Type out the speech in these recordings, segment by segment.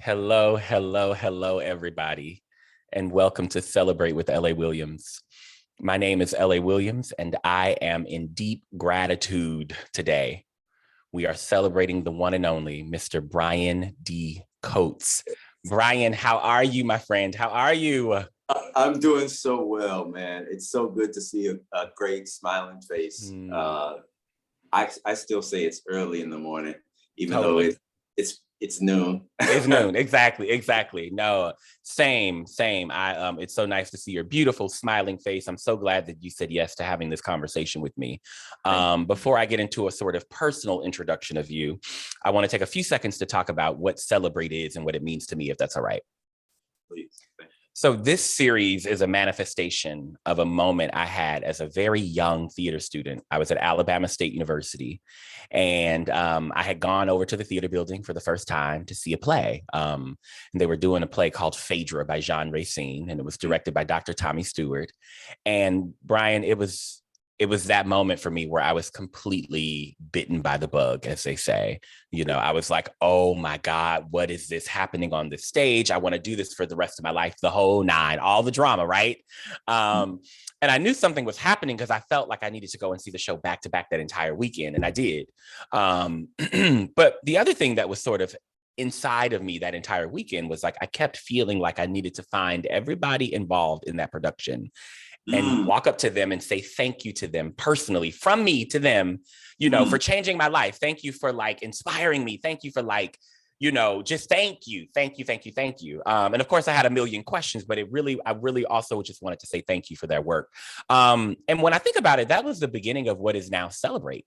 Hello, hello, hello, everybody, and welcome to Celebrate with L.A. Williams. My name is L.A. Williams, and I am in deep gratitude today. We are celebrating the one and only Mr. Brian D.Coats. Brian, how are you, my friend? How are you? I'm doing so well, man. It's so good to see a great smiling face. I still say it's early in the morning, even though Totally. it's noon. It's noon. Exactly. No, same. It's so nice to see your beautiful smiling face. I'm so glad that you said yes to having this conversation with me. Before I get into a sort of personal introduction of you, I want to take a few seconds to talk about what Celebrate is and what it means to me, if that's all right. Please. So this series is a manifestation of a moment I had as a very young theater student. I was at Alabama State University, and I had gone over to the theater building for the first time to see a play. And they were doing a play called Phaedra by Jean Racine, and it was directed by Dr. Tommy Stewart. And Brian, it was that moment for me where I was completely bitten by the bug, as they say. You know, I was like, oh my God, what is this happening on this stage? I want to do this for the rest of my life, the whole nine, all the drama, right? And I knew something was happening because I felt like I needed to go and see the show back to back that entire weekend, and I did. But the other thing that was sort of inside of me that entire weekend was like, I kept feeling like I needed to find everybody involved in that production and walk up to them and say thank you to them personally, from me to them, you know, for changing my life. Thank you for like inspiring me. Thank you for like, you know, just thank you. And of course I had a million questions, but I really also just wanted to say thank you for their work. And when I think about it, that was the beginning of what is now Celebrate.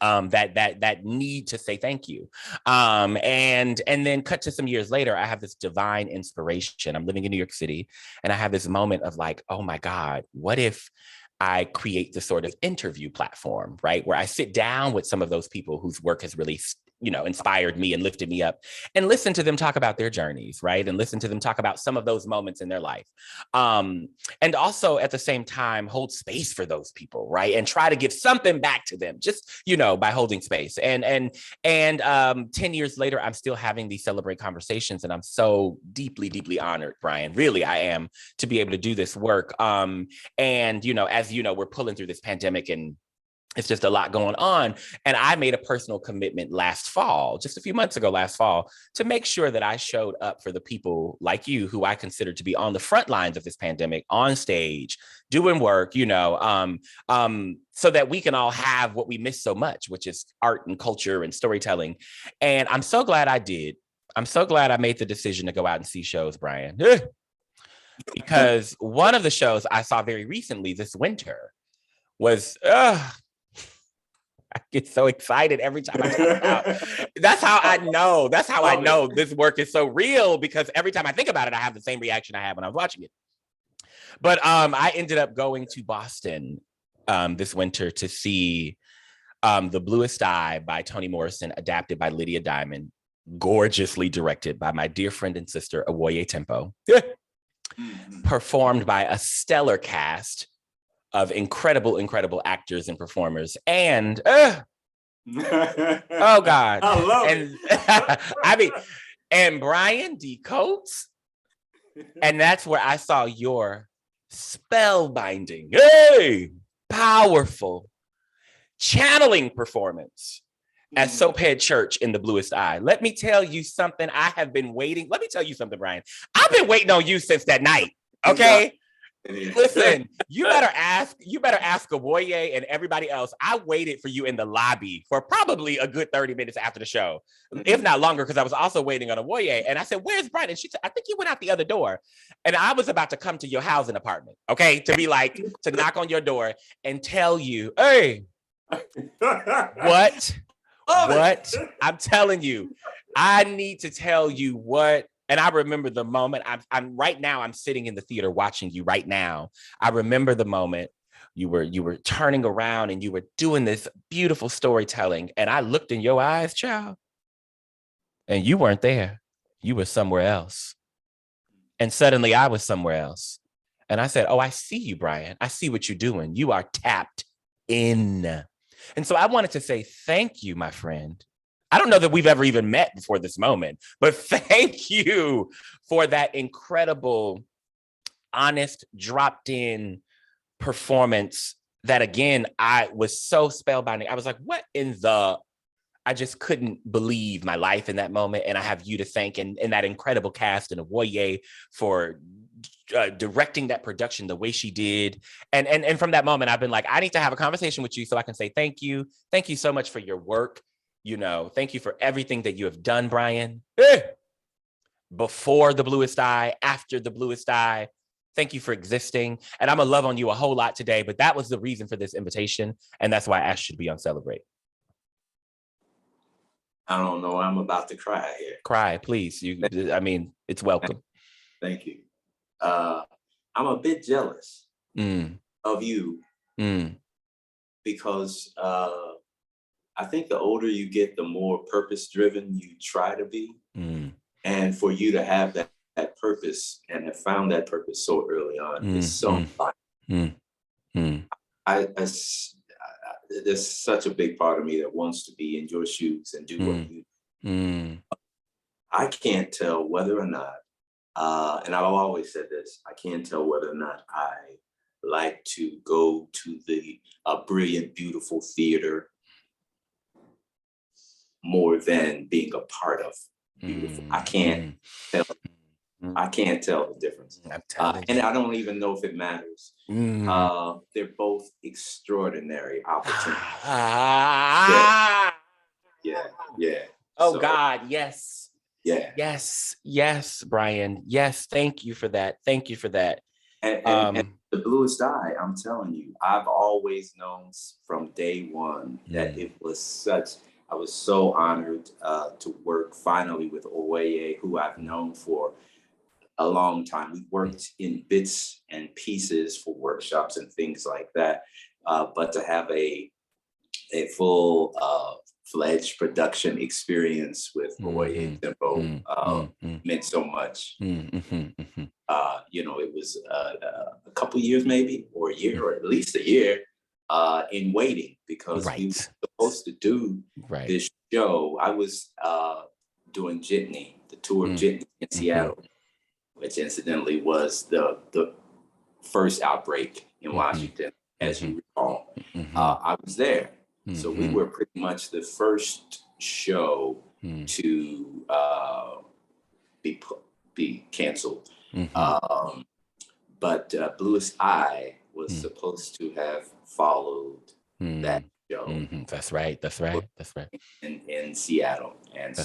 That need to say thank you. And then cut to some years later, I have this divine inspiration. I'm living in New York City, and I have this moment of like, oh my God, what if I create this sort of interview platform, right? Where I sit down with some of those people whose work has really, you know, inspired me and lifted me up, and listen to them talk about their journeys, right? And listen to them talk about some of those moments in their life. And also at the same time, hold space for those people, right? And try to give something back to them, just, you know, by holding space. And 10 years later, I'm still having these Celebrate conversations, and I'm so deeply, deeply honored, Brian. Really, I am, to be able to do this work. And, you know, as you know, we're pulling through this pandemic, and it's just a lot going on. And I made a personal commitment last fall, just a few months ago, last fall, to make sure that I showed up for the people like you, who I consider to be on the front lines of this pandemic, on stage, doing work, you know, so that we can all have what we miss so much, which is art and culture and storytelling. And I'm so glad I did. I'm so glad I made the decision to go out and see shows, Brian. Because one of the shows I saw very recently this winter was, I get so excited every time I talk about. That's how I know. That's how I know this work is so real, because every time I think about it, I have the same reaction I had when I was watching it. But I ended up going to Boston this winter to see The Bluest Eye by Toni Morrison, adapted by Lydia Diamond, gorgeously directed by my dear friend and sister, Awoye Timpo, performed by a stellar cast of incredible actors and performers. And oh God. I love it. I mean, and Brian D.Coats. And that's where I saw your spellbinding, powerful channeling performance at SOAPHEAD Church in the Bluest Eye. Let me tell you something. I have been waiting. Let me tell you something, Brian. I've been waiting on you since that night. Okay. Listen, you better ask Awoye and everybody else. I waited for you in the lobby for probably a good 30 minutes after the show, if not longer, because I was also waiting on Awoye. And I said, where's Brian? And she said, I think he went out the other door. And I was about to come to your housing apartment, okay, to be like, to knock on your door and tell you, hey, what? I'm telling you, I need to tell you what. And I remember the moment. I'm right now, I'm sitting in the theater watching you right now. I remember the moment you were turning around and you were doing this beautiful storytelling. And I looked in your eyes, child, and you weren't there. You were somewhere else. And suddenly I was somewhere else. And I said, oh, I see you, Brian. I see what you're doing. You are tapped in. And so I wanted to say thank you, my friend. I don't know that we've ever even met before this moment, but thank you for that incredible, honest, dropped in performance that, again, I was so spellbinding. I was like, what in the, I just couldn't believe my life in that moment. And I have you to thank, and that incredible cast and Awoye for directing that production the way she did. And from that moment, I've been like, I need to have a conversation with you so I can say thank you. Thank you so much for your work. Thank you for everything that you have done, Brian. Before the Bluest Eye, after the Bluest Eye. Thank you for existing. And I'm going to love on you a whole lot today, but that was the reason for this invitation. And that's why I asked you to be on Celebrate. I don't know. I'm about to cry here. Cry, please. It's welcome. Thank you. I'm a bit jealous of you because I think the older you get, the more purpose-driven you try to be. And for you to have that purpose and have found that purpose so early on is so fun. There's such a big part of me that wants to be in your shoes and do what you do. I can't tell whether or not, and I've always said this, I can't tell whether or not I like to go to the brilliant, beautiful theater more than being a part of beautiful. I can't tell. I can't tell the difference. And I don't even know if it matters. They're both extraordinary opportunities. Yeah. Oh, so, God, yes. Yeah. Yes, Brian. Yes, thank you for that. Thank you for that. And the Bluest Eye, I'm telling you, I've always known from day one that it was such, I was so honored to work finally with Awoye, who I've known for a long time. We worked in bits and pieces for workshops and things like that. But to have a full fledged production experience with Awoye Timpo meant so much. It was a couple years maybe, or a year, or at least a year in waiting, because we were supposed to do this show. I was doing Jitney, the tour of Jitney in Seattle, which incidentally was the first outbreak in Washington, as you recall. I was there. So we were pretty much the first show to be canceled. But Bluest Eye was supposed to have followed that show. That's right. In Seattle. And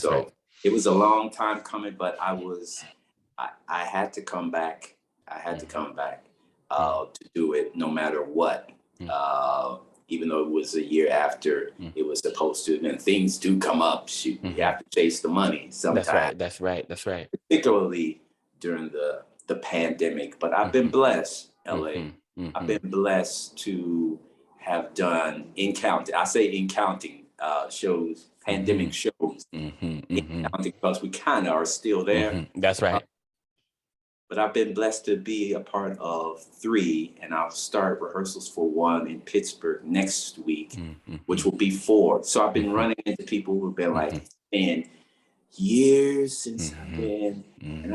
it was a long time coming, but I had to come back. To do it no matter what. Even though it was a year after it was supposed to, and things do come up. You have to chase the money sometimes. That's right. Particularly during the pandemic. But I've been blessed, LA. I've been blessed to have done shows, pandemic shows. Because we kind of are still there. That's right. But I've been blessed to be a part of 3, and I'll start rehearsals for 1 in Pittsburgh next week, which will be 4. So I've been running into people who've been like, it's been years since I've been, and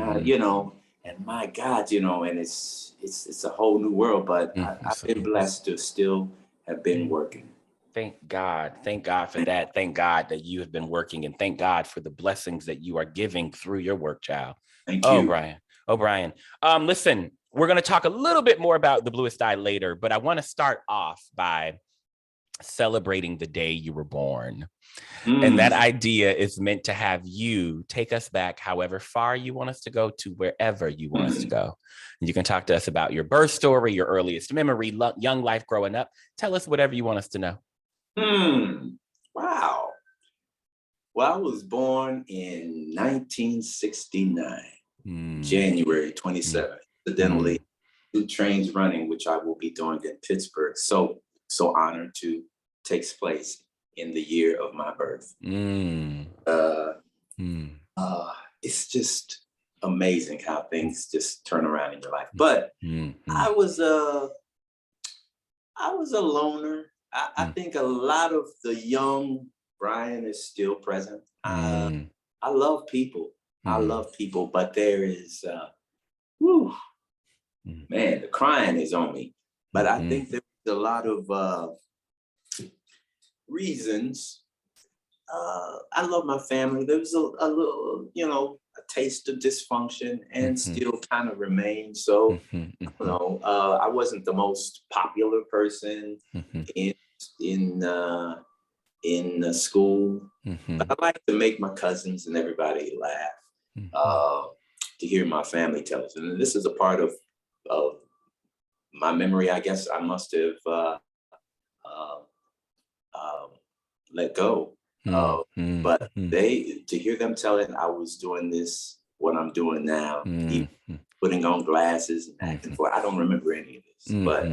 and my God, and it's a whole new world. But I've been blessed to still have been working. Thank God for that. Thank God that you have been working, and thank God for the blessings that you are giving through your work, child. Thank you. Brian. Listen, we're going to talk a little bit more about the Bluest Eye later, but I want to start off by celebrating the day you were born. And that idea is meant to have you take us back however far you want us to go, to wherever you want us to go. And you can talk to us about your birth story, your earliest memory, young life growing up. Tell us whatever you want us to know. Wow. Well, I was born in 1969. January 27th. Incidentally, 2 trains running, which I will be doing in Pittsburgh. So honored to takes place in the year of my birth. It's just amazing how things just turn around in your life. But I was a loner. I think a lot of the young Brian is still present. I love people. I love people, but there is, man, the crying is on me. But I think there's a lot of reasons. I love my family. There was a little, a taste of dysfunction and still kind of remains. So, I wasn't the most popular person in school, but I like to make my cousins and everybody laugh. To hear my family tell us, and this is a part of my memory. I guess I must have let go. But to hear them telling I was doing this, what I'm doing now, even putting on glasses and acting for, I don't remember any of this, but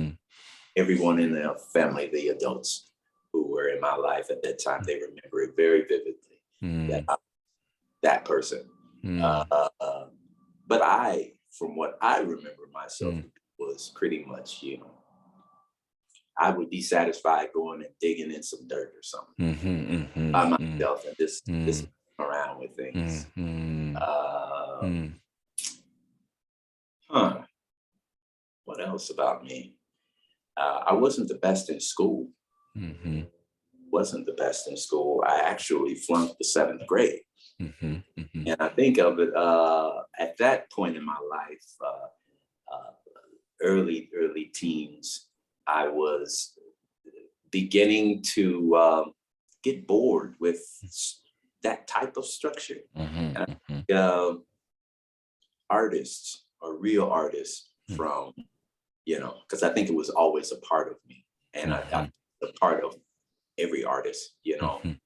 everyone in the family, the adults who were in my life at that time, they remember it very vividly, that that person. But from what I remember myself, was pretty much, I would be satisfied going and digging in some dirt or something by myself and just around with things. What else about me? I wasn't the best in school. Wasn't the best in school. I actually flunked the 7th grade. And I think of it at that point in my life, early teens, I was beginning to get bored with that type of structure. And I think, artists or real artists from, because I think it was always a part of me. And I'm a part of every artist,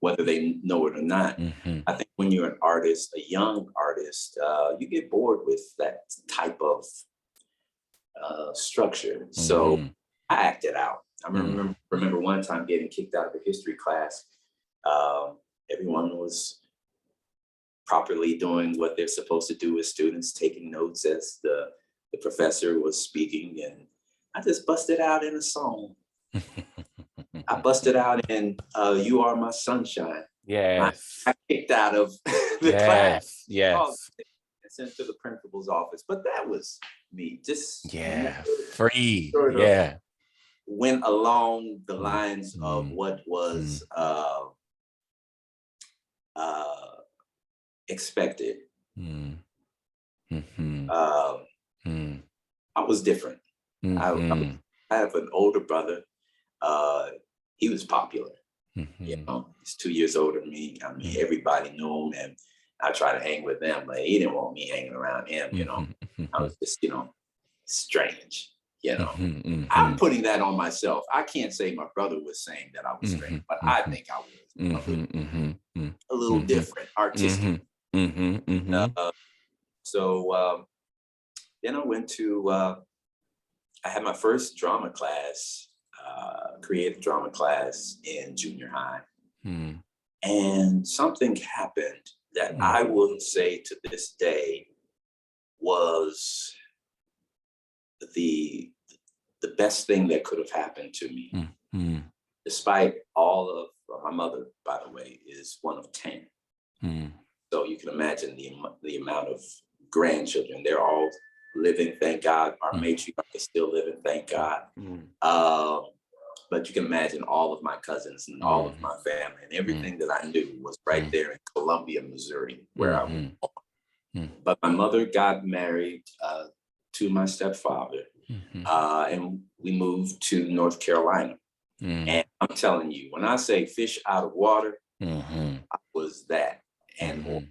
whether they know it or not. I think when you're an artist, a young artist, you get bored with that type of structure. So I acted out. I remember one time getting kicked out of a history class. Everyone was properly doing what they're supposed to do as students, taking notes as the professor was speaking, and I just busted out in a song. I busted out in "You Are My Sunshine." Yes. I kicked out of the class. Yes. Sent to the principal's office, but that was me. Just free. Went along the lines of what was expected. I was different. I have an older brother. He was popular. He's 2 years older than me. I mean, everybody knew him, and I tried to hang with them, but he didn't want me hanging around him. I was just, strange. I'm putting that on myself. I can't say my brother was saying that I was strange, but I think I was a little different, artistic. So then I went to, I had my first drama class, creative drama class in junior high. And something happened that I would say to this day was the best thing that could have happened to me. Despite all of, my mother, by the way, is one of 10. So you can imagine the amount of grandchildren. They're all living, thank God. Our matriarch is still living, thank God. But you can imagine all of my cousins and all of my family, and everything that I knew was right there in Columbia, Missouri, where I was born. But my mother got married to my stepfather, and we moved to North Carolina. And I'm telling you, when I say fish out of water, I was that and more.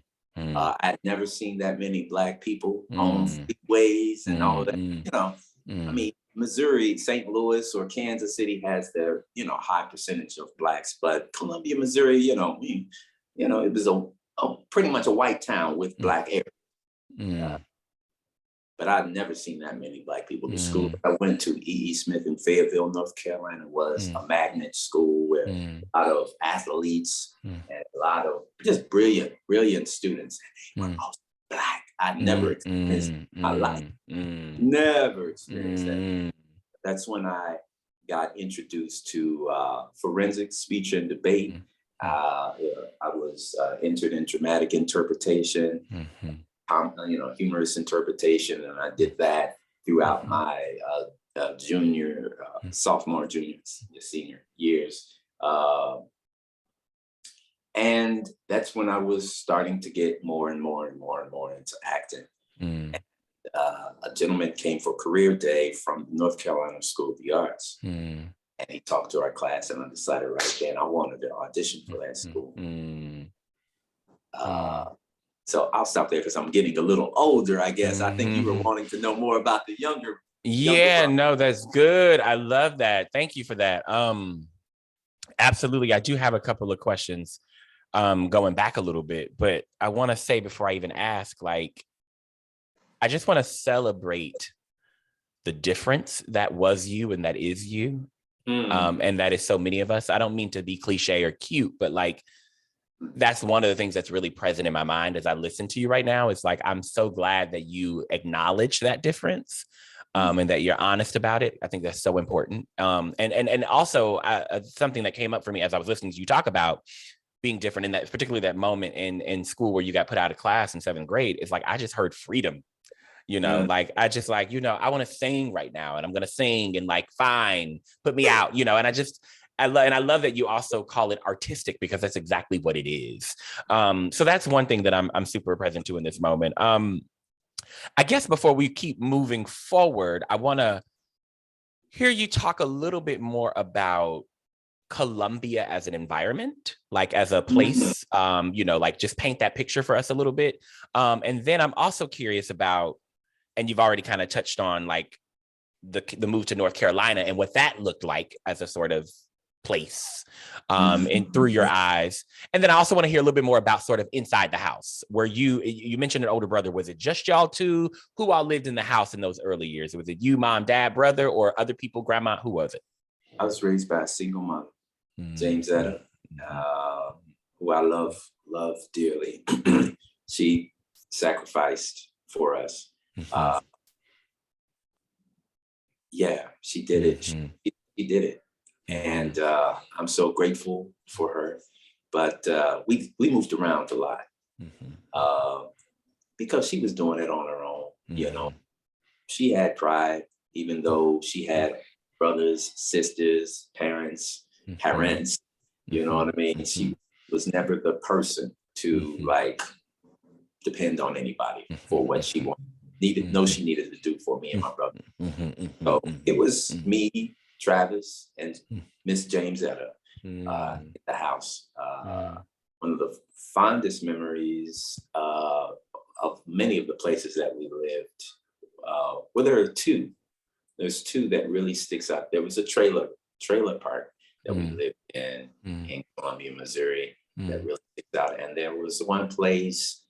I'd never seen that many Black people on freeways and all that. I mean, Missouri, St. Louis, or Kansas City has their, high percentage of Blacks, but Columbia, Missouri, it was pretty much a white town with Black areas. But I've never seen that many Black people. The school I went to, E.E. Smith in Fayetteville, North Carolina, was a magnet school where a lot of athletes and a lot of just brilliant students. And they were all Black. I never experienced my life. Never experienced that. That's when I got introduced to forensic speech and debate. I was entered in dramatic interpretation, humorous interpretation, and I did that throughout my junior, sophomore, junior, senior years. And that's when I was starting to get more and more into acting. And, a gentleman came for career day from North Carolina School of the Arts. And he talked to our class, and I decided right then I wanted to audition for that school. So I'll stop there because I'm getting a little older, I guess. I think you were wanting to know more about the younger. Yeah, no, that's good. I love that. Thank you for that. Absolutely. I do have a couple of questions going back a little bit, but I want to say before I even ask, like, I just want to celebrate the difference that was you and that is you. And that is so many of us. I don't mean to be cliche or cute, but like, that's one of the things that's really present in my mind as I listen to you right now. It's like, I'm so glad that you acknowledge that difference and that you're honest about it. I think that's so important. And also something that came up for me as I was listening to you talk about being different in that, particularly that moment in school where you got put out of class in 7th grade. It's like, I just heard freedom. Like, I just like, I want to sing right now, and I'm going to sing, and like, fine, put me out, and I love that you also call it artistic, because that's exactly what it is. So that's one thing that I'm super present to in this moment. I guess before we keep moving forward, I want to hear you talk a little bit more about Columbia as an environment, like as a place, like just paint that picture for us a little bit. And then I'm also curious about, and you've already kind of touched on like the move to North Carolina and what that looked like as a sort of place and through your eyes. And then I also want to hear a little bit more about sort of inside the house where you mentioned an older brother. Was it just y'all two? Who all lived in the house in those early years? Was it you, mom, dad, brother, or other people, grandma? Who was it? I was raised by a single mother, James Etta, who I love dearly. She sacrificed for us. She did it. She did it. And I'm so grateful for her. But we moved around a lot because she was doing it on her own. She had pride, even though she had brothers, sisters, parents. You know what I mean? She was never the person to like depend on anybody for what she wanted. She needed to do for me and my brother. So it was me, Travis, and Miss James Etta in the house. One of the fondest memories of many of the places that we lived. Well, there are two. There's two that really sticks out. There was a trailer park that we lived in Columbia, Missouri, that really sticks out. And there was one place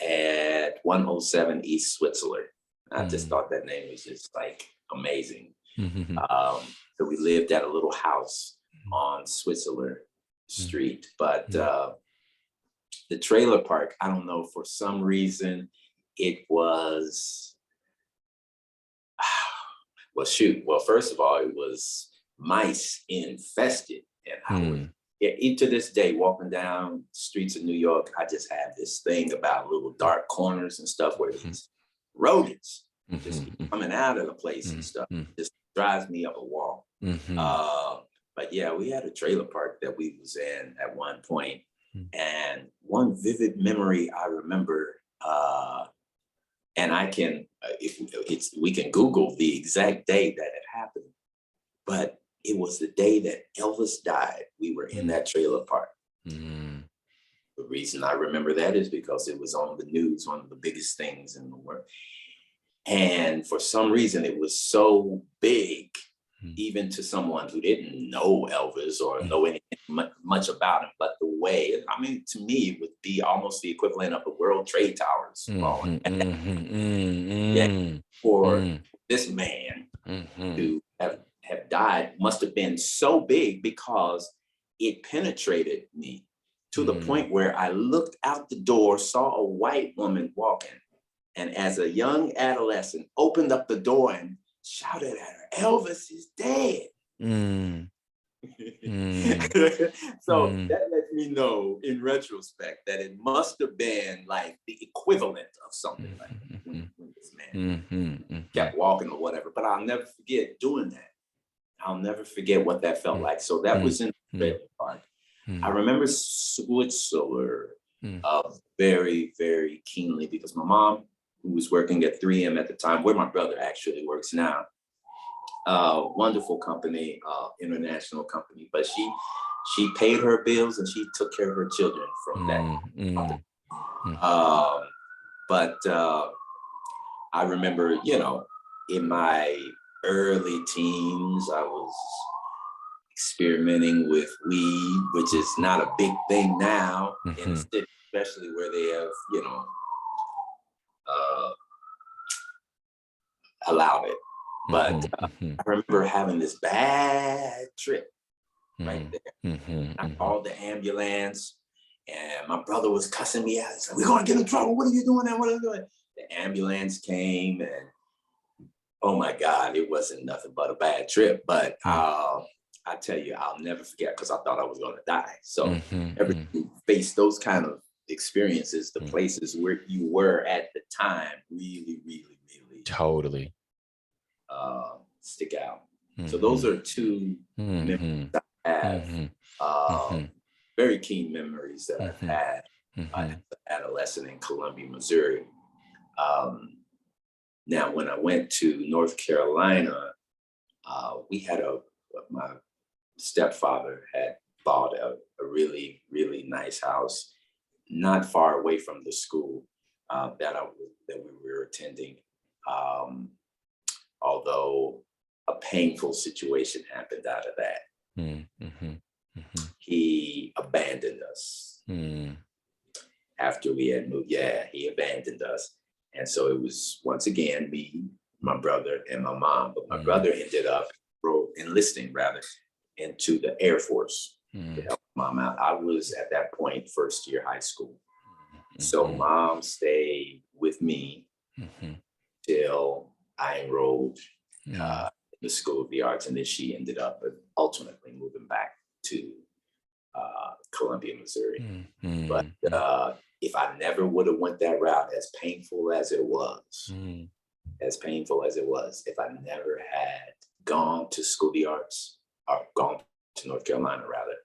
at 107 East Switzerland. I just thought that name was just like amazing. So we lived at a little house on Switzerland Street, but the trailer park, I don't know, for some reason it was, well, first of all, it was mice infested. And I would, to this day, walking down streets of New York, I just have this thing about little dark corners and stuff where these rodents just coming out of the place and stuff. Just drives me up a wall. But yeah, we had a trailer park that we was in at one point. And one vivid memory I remember, and I can, we can Google the exact day that it happened, but it was the day that Elvis died. We were in that trailer park. The reason I remember that is because it was on the news, one of the biggest things in the world. And for some reason, it was so big, even to someone who didn't know Elvis or know anything much about him. But the way, I mean, to me, it would be almost the equivalent of the World Trade Towers falling. For this man to have died must have been so big because it penetrated me to the point where I looked out the door, saw a white woman walking, and as a young adolescent, opened up the door and shouted at her, "Elvis is dead." So that lets me know in retrospect that it must have been like the equivalent of something like when this man kept walking or whatever. But I'll never forget doing that. I'll never forget what that felt like. So that was in the trailer park. I remember Switzerland very, very keenly because my mom, who was working at 3M at the time, where my brother actually works now, wonderful company, international company, but she paid her bills and she took care of her children from that. But I remember, you know, in my early teens, I was experimenting with weed, which is not a big thing now in the city, especially where they have, you know, allowed it. But I remember having this bad trip right there. I called the ambulance and my brother was cussing me out. He said, "We're gonna get in trouble. What are you doing? What are you doing?" The ambulance came and oh my God, it wasn't nothing but a bad trip. But I tell you, I'll never forget because I thought I was gonna die. So every time you face those kind of experiences, the places where you were at the time really, really, really totally stick out. So those are two memories I have, very keen memories that I've had as an adolescent in Columbia, Missouri. Now, when I went to North Carolina, we had my stepfather had bought a really, really nice house not far away from the school that we were attending. Although a painful situation happened out of that. He abandoned us after we had moved. Yeah, he abandoned us. And so it was once again me, my brother, and my mom. But my brother ended up enlisting into the Air Force to help mom out. I was at that point first year high school. So mom stayed with me till I enrolled in the School of the Arts, and then she ended up ultimately moving back to Columbia, Missouri. But if I never would have went that route, as painful as it was, if I never had gone to School of the Arts, or gone to North Carolina rather,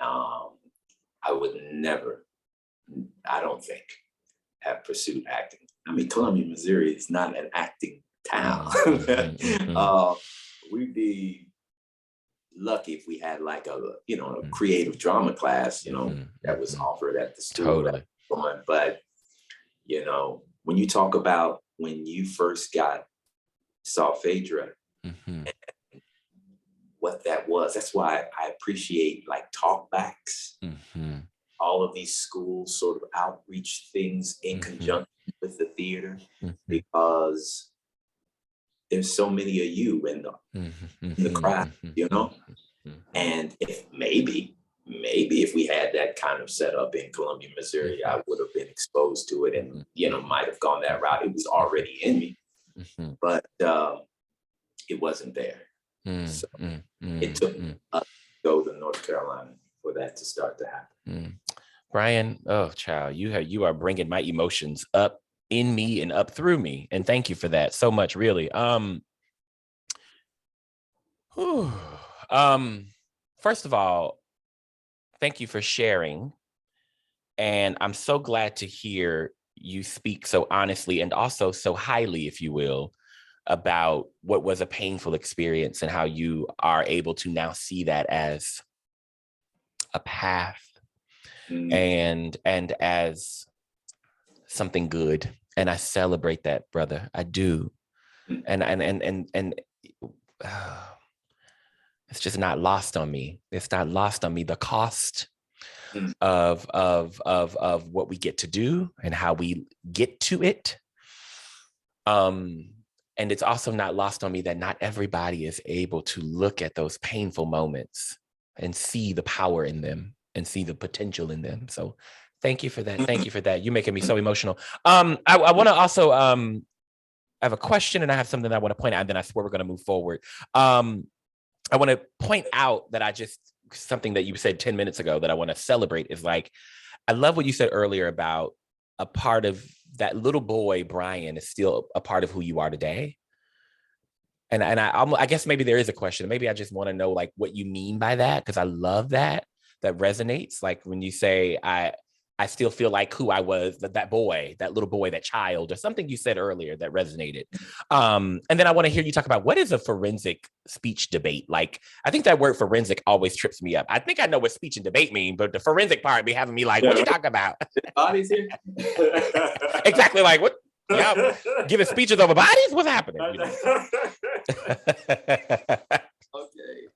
I would never, I don't think, have pursued acting. I mean, Columbia, Missouri is not an acting town. We'd be lucky if we had like a creative drama class, that was offered at the school. Totally. But, when you talk about when you first got SOAPHEAD, what that was, that's why I appreciate like talkbacks. All of these schools sort of outreach things in conjunction with the theater, because there's so many of you in the crowd, and if maybe if we had that kind of setup in Columbia, Missouri, I would have been exposed to it and, might have gone that route. It was already in me, but it wasn't there. So it took us to go to North Carolina for that to start to happen. Brian, oh child, you are bringing my emotions up in me and up through me, and thank you for that so much, really. First of all, thank you for sharing, and I'm so glad to hear you speak so honestly and also so highly, if you will, about what was a painful experience and how you are able to now see that as a path and as something good. And I celebrate that, brother. I do. And it's just not lost on me. It's not lost on me, the cost of what we get to do and how we get to it. And it's also not lost on me that not everybody is able to look at those painful moments and see the power in them and see the potential in them. So thank you for that. Thank you for that. You're making me so emotional. I want to also, I have a question and I have something that I want to point out, and then I swear we're going to move forward. I want to point out that something that you said 10 minutes ago that I want to celebrate is like, I love what you said earlier about a part of that little boy, Brian, is still a part of who you are today. And I guess maybe there is a question. Maybe I just want to know like what you mean by that, because I love that resonates. Like when you say I still feel like who I was, that boy, that little boy, that child, or something you said earlier that resonated. And then I want to hear you talk about what is a forensic speech debate? Like, I think that word forensic always trips me up. I think I know what speech and debate mean, but the forensic part be having me like, what you talking about? Bodies here? Exactly, like what? Y'all giving speeches over bodies? What's happening? You know? Okay.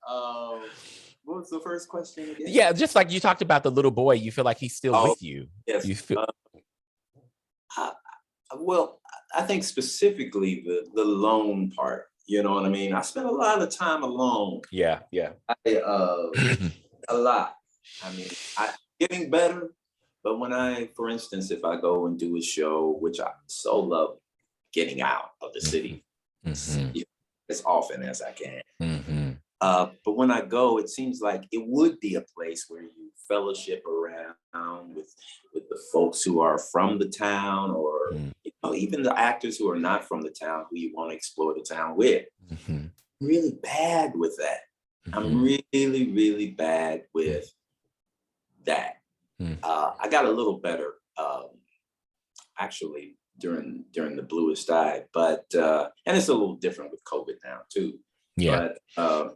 What was the first question again? Yeah, just like you talked about the little boy, you feel like he's still with you. Yes. You feel. Well, I think specifically the alone part. You know what I mean? I spent a lot of time alone. Yeah. A lot. I mean, I'm getting better. But when for instance, if I go and do a show, which I so love getting out of the city as often as I can. But when I go, it seems like it would be a place where you fellowship around with the folks who are from the town, or you know, even the actors who are not from the town who you want to explore the town with. Really bad with that. I'm really, really bad with that. I got a little better actually during the Bluest Eye, but and it's a little different with COVID now too. Yeah. But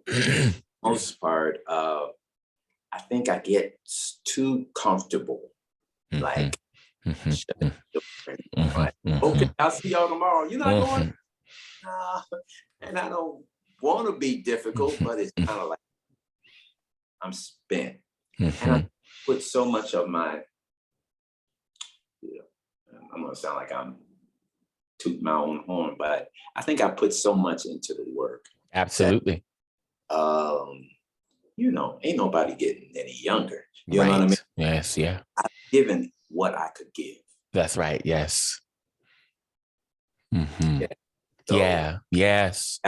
most part, I think I get too comfortable. Like, okay, I'll see y'all tomorrow. You're not going? Nah. And I don't want to be difficult, but it's kind of like I'm spent. And I put so much of my, I'm going to sound like I'm tooting my own horn, but I think I put so much into the work. Absolutely. That, you know, ain't nobody getting any younger. You know what I mean? Yes, yeah. I've given what I could give. That's right. Yes. Yeah. So Yes.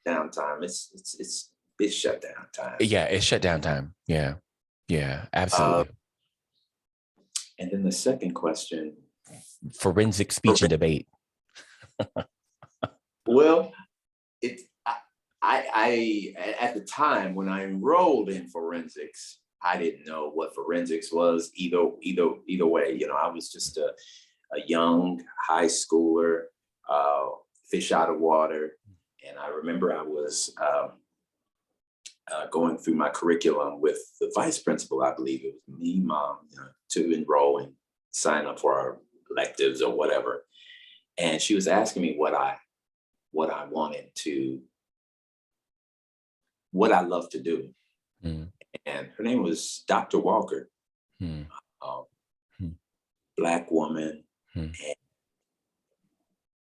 Downtime. It's shutdown time. Yeah, it's shutdown time. Yeah. Absolutely. And then the second question. Forensic speech and debate. Well, I at the time when I enrolled in forensics, I didn't know what forensics was either way. You know, I was just a young high schooler, fish out of water. And I remember I was going through my curriculum with the vice principal. I believe it was me, mom, to enroll and sign up for our electives or whatever. And she was asking me what I wanted to, what I love to do. And her name was Dr. Walker, Black woman. And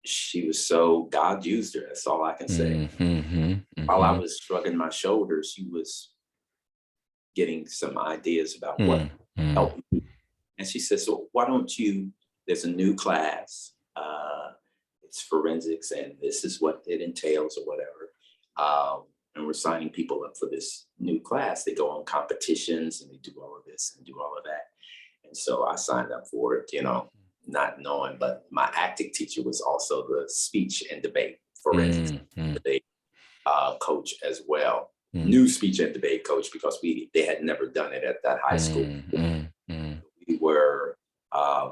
she was so, God used her. That's all I can say. While I was shrugging my shoulders, she was getting some ideas about what helped me. And she said, so why don't you, there's a new class. It's forensics, and this is what it entails or whatever. And we're signing people up for this new class. They go on competitions and they do all of this and do all of that. And so I signed up for it, not knowing, but my acting teacher was also the speech and debate forensics debate coach as well. New speech and debate coach, because they had never done it at that high school.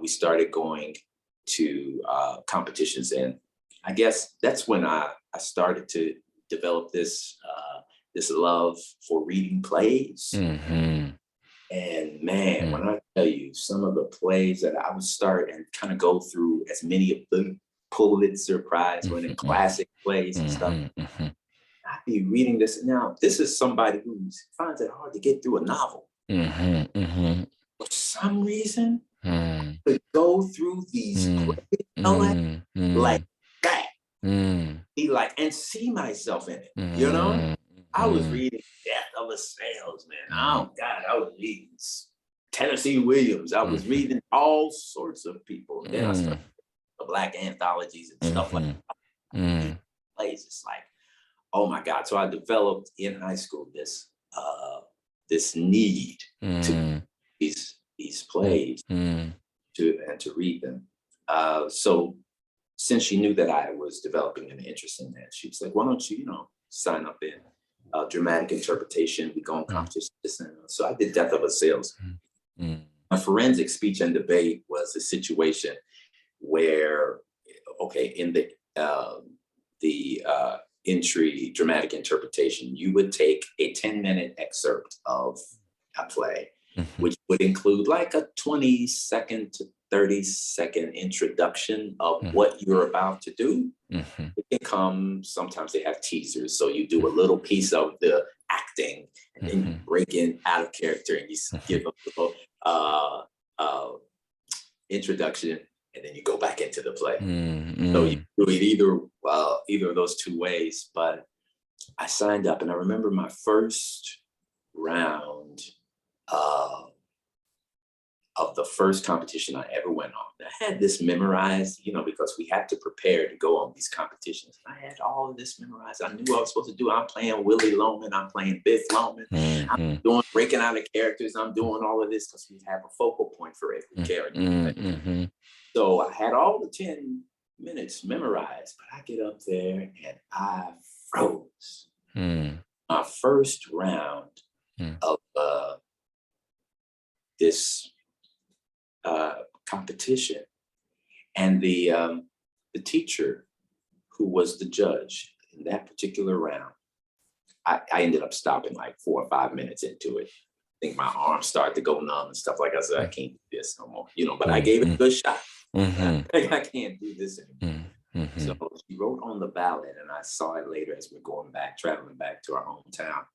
We started going to competitions, and I guess that's when I started to develop this love for reading plays. And man, when I tell you some of the plays that I would start and kind of go through as many of the Pulitzer Prize winning classic plays and stuff, I'd be reading this. Now, this is somebody who finds it hard to get through a novel. For some reason, to go through these plays, like that, be like, and see myself in it, I was reading Death of a Salesman. Oh God, I was reading Tennessee Williams. I was reading all sorts of people. And then I started the Black anthologies and stuff like that. Plays, it's like, oh my God. So I developed in high school this this need to these plays to read them. So since she knew that I was developing an interest in that, she was like, why don't you, sign up in dramatic interpretation, we go on competition. So I did Death of a Salesman. My forensic speech and debate was a situation where, in the entry dramatic interpretation, you would take a 10-minute excerpt of a play, which would include like a 20-second to 30-second introduction of what you're about to do. It can come, sometimes they have teasers, so you do a little piece of the acting, and then you break in out of character and you give a little introduction, and then you go back into the play. So you do it either of those two ways. But I signed up, and I remember my first round of the first competition I ever went on. I had this memorized, because we had to prepare to go on these competitions. I had all of this memorized. I knew what I was supposed to do. I'm playing Willie Loman. I'm playing Biff Loman. I'm breaking out of characters. I'm doing all of this because we have a focal point for every character. So I had all the 10 minutes memorized, but I get up there and I froze. My first round of this competition, and the teacher who was the judge in that particular round, I ended up stopping like 4 or 5 minutes into it. I think my arms started to go numb and stuff like that. I said, I can't do this no more, but I gave it a good shot. I can't do this anymore. So she wrote on the ballot, and I saw it later as we're traveling back to our hometown,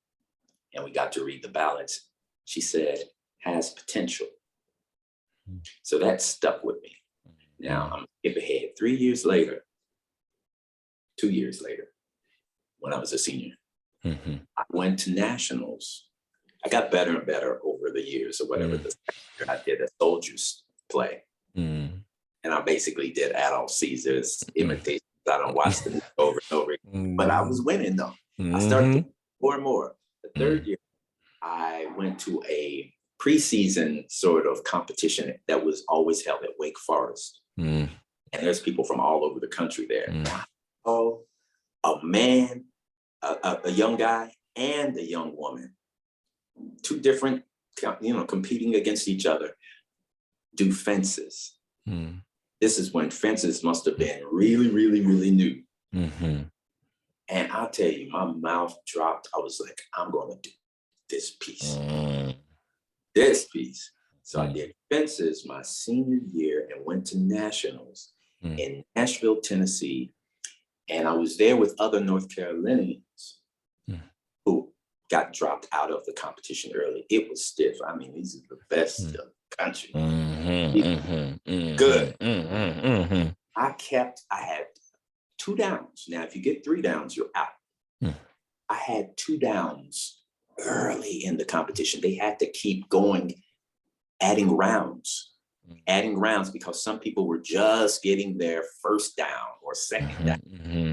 and we got to read the ballots. She said, has potential. So that stuck with me. Now I'm gonna skip ahead. 2 years later, when I was a senior, I went to nationals. I got better and better over the years, or whatever. I did a soldiers play, and I basically did Adolf Caesar's imitations. I don't watch them over and over, but I was winning though. I started more and more. The third year, I went to a preseason sort of competition that was always held at Wake Forest. And there's people from all over the country there. Oh, a man, a young guy and a young woman, two different, competing against each other, do fences. This is when fences must have been really, really, really new. And I'll tell you, my mouth dropped. I was like, I'm going to do this piece. So I did fences my senior year and went to nationals in Nashville, Tennessee. And I was there with other North Carolinians who got dropped out of the competition early. It was stiff. I mean, these are the best of the country. Good. I had 2 downs. Now, if you get 3 downs, you're out. I had 2 downs early in the competition. They had to keep going, adding rounds because some people were just getting their first down or second down.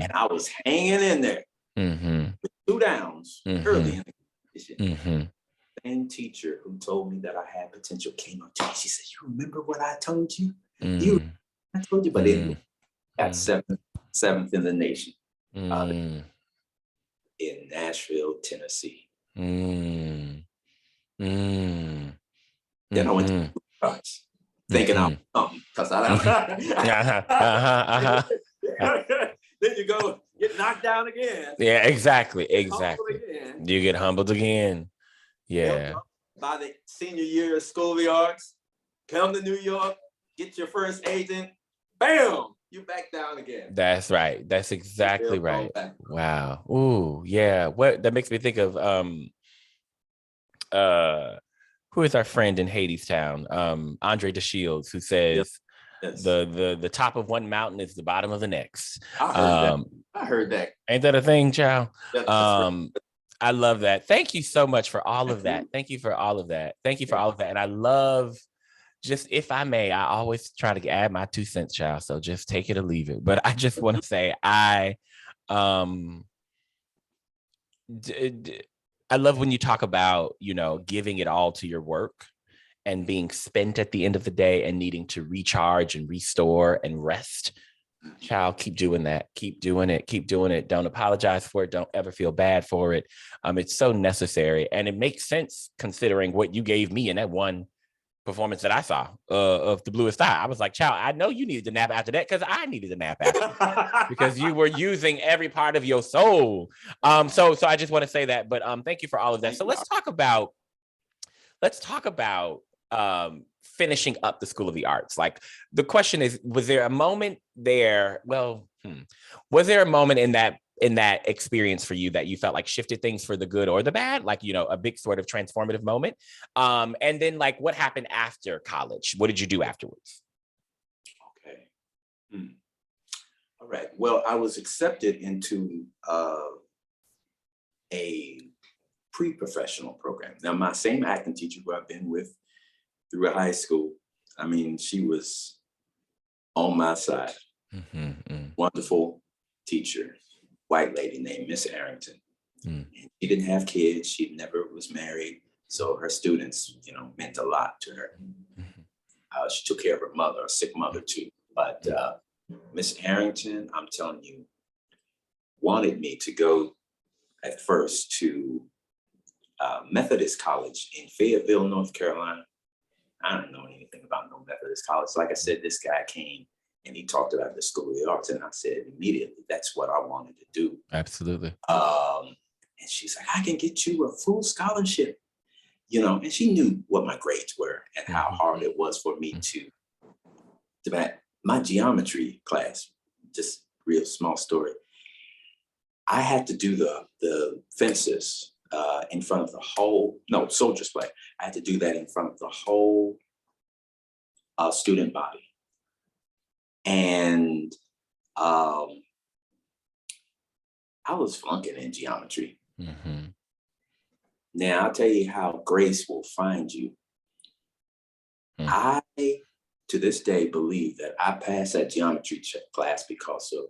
And I was hanging in there with 2 downs early in the competition. Same teacher who told me that I had potential came up to me. She said, you remember what I told you? I told you, but it got 7th in the nation in Nashville, Tennessee. Then I went to Toni, thinking I was because I then you go get knocked down again. Yeah, exactly. You get humbled again. Yeah. By the senior year of School of the Arts, come to New York, get your first agent, bam, you back down again. That's right. That's exactly right. Wow. Ooh, yeah. What that makes me think of who is our friend in Hadestown? Andre DeShields, who says the top of one mountain is the bottom of the next. I heard that. Ain't that a thing, child? I love that. Thank you so much for all of that. Thank you for all of that. And I love, just if I may, I always try to add my 2 cents, child. So just take it or leave it. But I just want to say I love when you talk about, giving it all to your work and being spent at the end of the day and needing to recharge and restore and rest. Child, keep doing that. Keep doing it. Keep doing it. Don't apologize for it. Don't ever feel bad for it. It's so necessary. And it makes sense considering what you gave me in that one performance that I saw of the Bluest Eye. I was like, child, I know you needed to nap after that because I needed a nap after because you were using every part of your soul. So I just want to say that, but thank you for all of that. So let's talk about finishing up the School of the Arts. Like, the question is, was there a moment there? Well, was there a moment in that experience for you that you felt like shifted things for the good or the bad? Like, a big sort of transformative moment. And then, like, what happened after college? What did you do afterwards? Okay. All right. Well, I was accepted into a pre-professional program. Now, my same acting teacher who I've been with through high school, I mean, she was on my side. Wonderful teacher, white lady named Miss Arrington. And she didn't have kids. She never was married. So her students, meant a lot to her. She took care of her mother, a sick mother too. But Miss Arrington, I'm telling you, wanted me to go at first to Methodist College in Fayetteville, North Carolina. I don't know anything about no Methodist college. Like I said, this guy came and he talked about the School of the Arts, and I said immediately, that's what I wanted to do. Absolutely. And she's like, I can get you a full scholarship, and she knew what my grades were and how hard it was for me to my geometry class. Just real small story. I had to do the fences in front of the whole, Soldier's Play. I had to do that in front of the whole student body. And I was flunking in geometry. Now, I'll tell you how grace will find you. I, to this day, believe that I passed that geometry class because of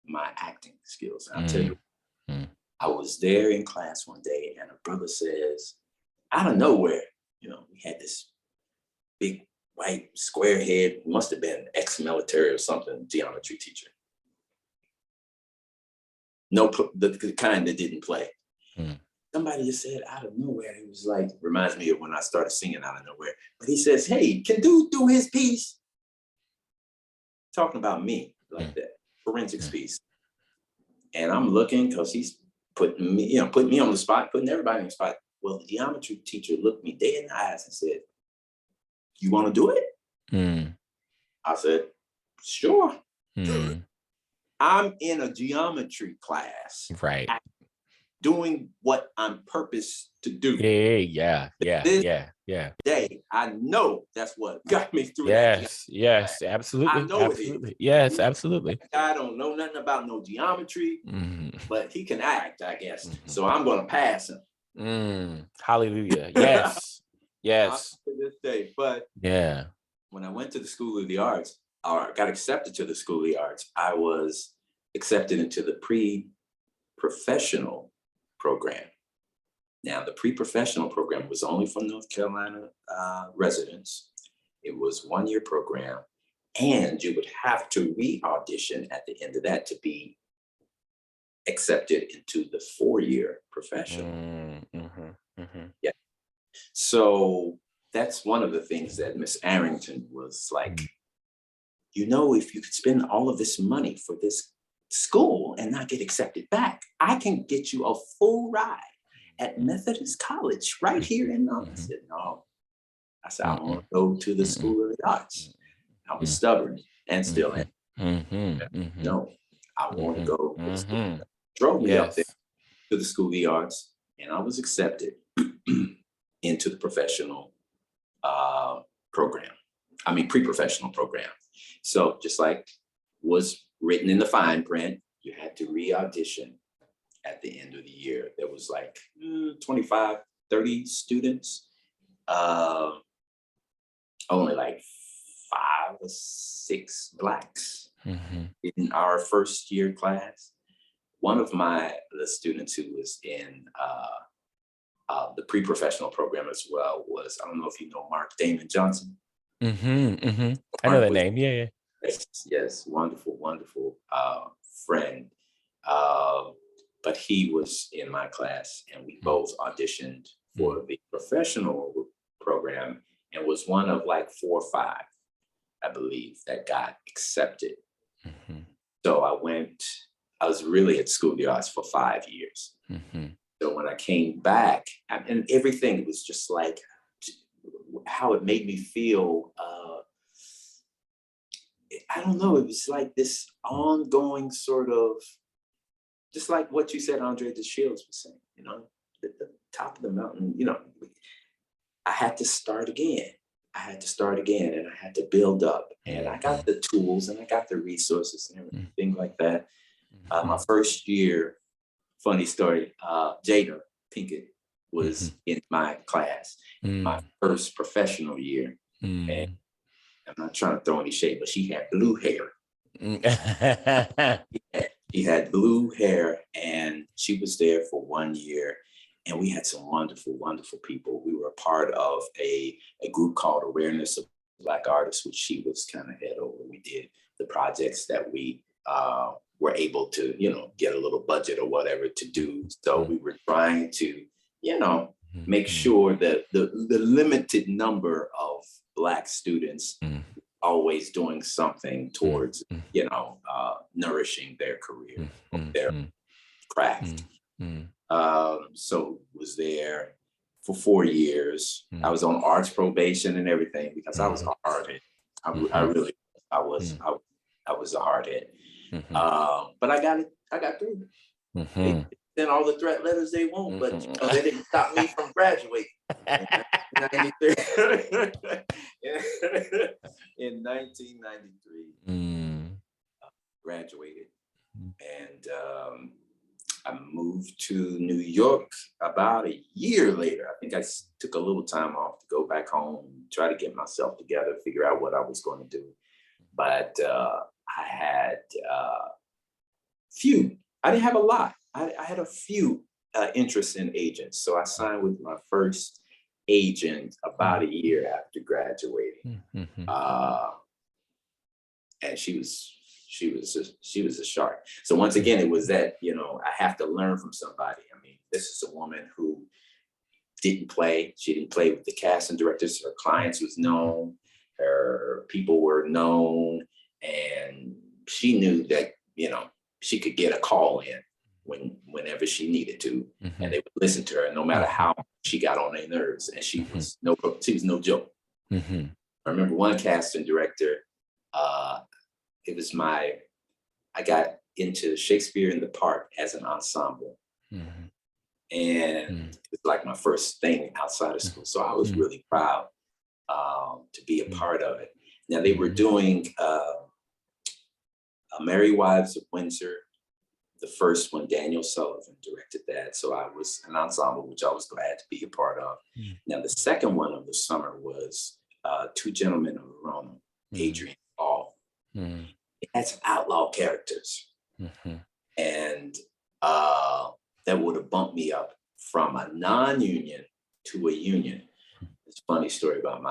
my acting skills. And I'll tell you, I was there in class one day and a brother says, out of nowhere, we had this big white square head, must have been ex-military or something, geometry teacher. No, the kind that didn't play. Somebody just said out of nowhere, he was like, reminds me of when I started singing out of nowhere. But he says, hey, can dude do his piece? Talking about me, like that, forensics piece. And I'm looking because he's putting me on the spot, putting everybody on the spot. Well, the geometry teacher looked me dead in the eyes and said, you want to do it? I said, sure. I'm in a geometry class. Right. Doing what I'm purposed to do. Yeah. Day, I know that's what got me through. Yes, absolutely. I know absolutely. Yes, absolutely. I don't know nothing about no geometry, but he can act, I guess. So I'm going to pass him. Hallelujah. Yes. To this day, but yeah, when I went to the School of the Arts, or got accepted to the School of the Arts, I was accepted into the pre-professional program. Now, the pre-professional program was only for North Carolina residents. It was a 1-year program, and you would have to re-audition at the end of that to be accepted into the 4-year professional. Yeah. So that's one of the things that Miss Arrington was like, if you could spend all of this money for this school and not get accepted back, I can get you a full ride at Methodist College right here in North. I said, no. I said, I want to go to the School of the Arts. I was stubborn and still am. No, I want to go to the school. Drove me up there to the School of the Arts, and I was accepted into the professional program. I mean, pre-professional program. So just like was written in the fine print, you had to re-audition at the end of the year. There was like 25, 30 students, only like 5 or 6 Blacks in our first year class. One of the students who was in The pre-professional program as well was, I don't know if you know Mark Damon Johnson. I know that name. Yeah. Yes, wonderful, wonderful friend. But he was in my class, and we both auditioned for the professional program, and was one of like 4 or 5, I believe, that got accepted. So I was really at School of the Arts for 5 years. So when I came back, and everything was just like how it made me feel. I don't know. It was like this ongoing sort of, just like what you said, Andre de Shields was saying, at the top of the mountain, I had to start again. And I had to build up, and I got the tools and I got the resources and everything like that. My first year, funny story, Jada Pinkett was in my class, my first professional year. And I'm not trying to throw any shade, but she had blue hair. She had blue hair, and she was there for 1 year. And we had some wonderful, wonderful people. We were a part of a group called Awareness of Black Artists, which she was kind of head over. We did the projects that we were able to, get a little budget or whatever to do. So we were trying to, make sure that the limited number of Black students always doing something towards, nourishing their career, their craft. So was there for 4 years. I was on arts probation and everything because I was a hardhead. I was a hardhead. But I got through. They sent all the threat letters they want, but they didn't stop me from graduating. In 1993, graduated, and I moved to New York about a year later. I think I took a little time off to go back home, try to get myself together, figure out what I was going to do. But I had I didn't have a lot. I had a few interests in agents. So I signed with my first agent about a year after graduating. And she was a shark. So once again, it was that, I have to learn from somebody. I mean, this is a woman who didn't play. She didn't play with the casting directors. Her clients was known. Her people were known. And she knew that, she could get a call in whenever she needed to, and they would listen to her no matter how she got on their nerves. And she was no joke. I remember one casting director, I got into Shakespeare in the Park as an ensemble. And it was like my first thing outside of school. So I was really proud to be a part of it. Now they were doing Merry Wives of Windsor. The first one, Daniel Sullivan directed that. So I was an ensemble, which I was glad to be a part of. Now the second one of the summer was Two Gentlemen of Verona, Adrian Hall. It had some outlaw characters. And that would have bumped me up from a non-union to a union. It's a funny story about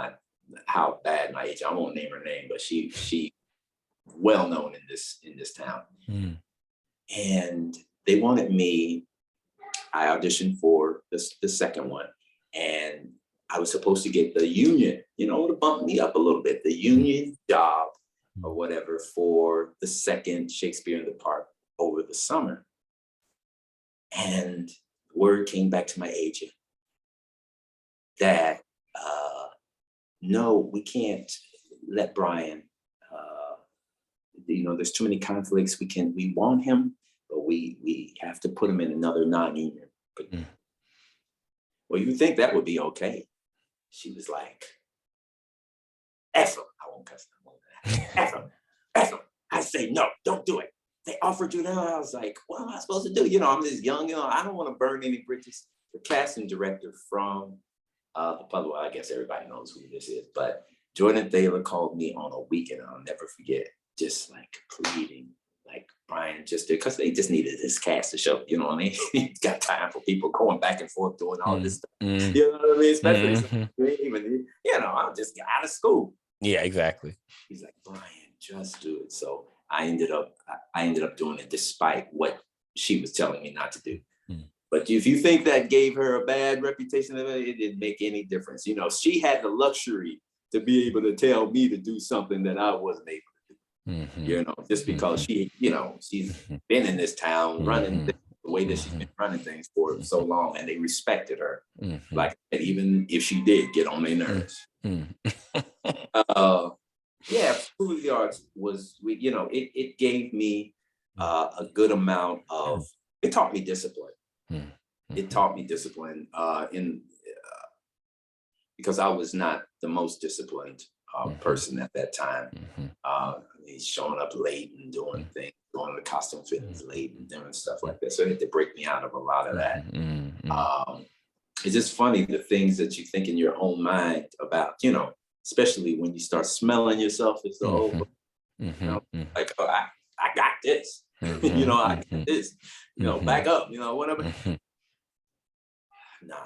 how bad my agent, I won't name her name, but she well known in this town. And they wanted me. I auditioned for the second one, and I was supposed to get the union, to bump me up a little bit, the union job or whatever for the second Shakespeare in the Park over the summer. And word came back to my agent that no, we can't let Brian. There's too many conflicts. We want him, but we have to put him in another non-union. Well, you would think that would be okay. She was like, F him. I won't cuss him. F him. F him. I say, no, don't do it. They offered you that. I was like, what am I supposed to do? I'm just young. I don't want to burn any bridges. The casting director from the public, well, I guess everybody knows who this is, but Jordan Thaler called me on a weekend. I'll never forget, just like pleading, like, Brian, can't just do it, because they just needed this cast to show, you know what I mean? He's got time for people going back and forth doing all this stuff. You know what I mean? Especially even, you know, I'm just out of school. Yeah, exactly. He's like, Brian, just do it. So I ended up doing it despite what she was telling me not to do. But if you think that gave her a bad reputation, it didn't make any difference. You know, she had the luxury to be able to tell me to do something that I wasn't able to do. You know, just because she, you know, she's been in this town running the way that she's been running things for so long, and they respected her. Like, even if she did get on their nerves. Yeah, School of the Arts was, you know, it gave me a good amount of, it taught me discipline. It taught me discipline because I was not the most disciplined person at that time. Showing up late and doing things, going to costume fittings late and doing stuff like that. So it had to break me out of a lot of that. It's just funny, the things that you think in your own mind about, you know, especially when you start smelling yourself as though, you know, like, oh, I got this. You know, I got this, you know, back up, you know, whatever. Nah,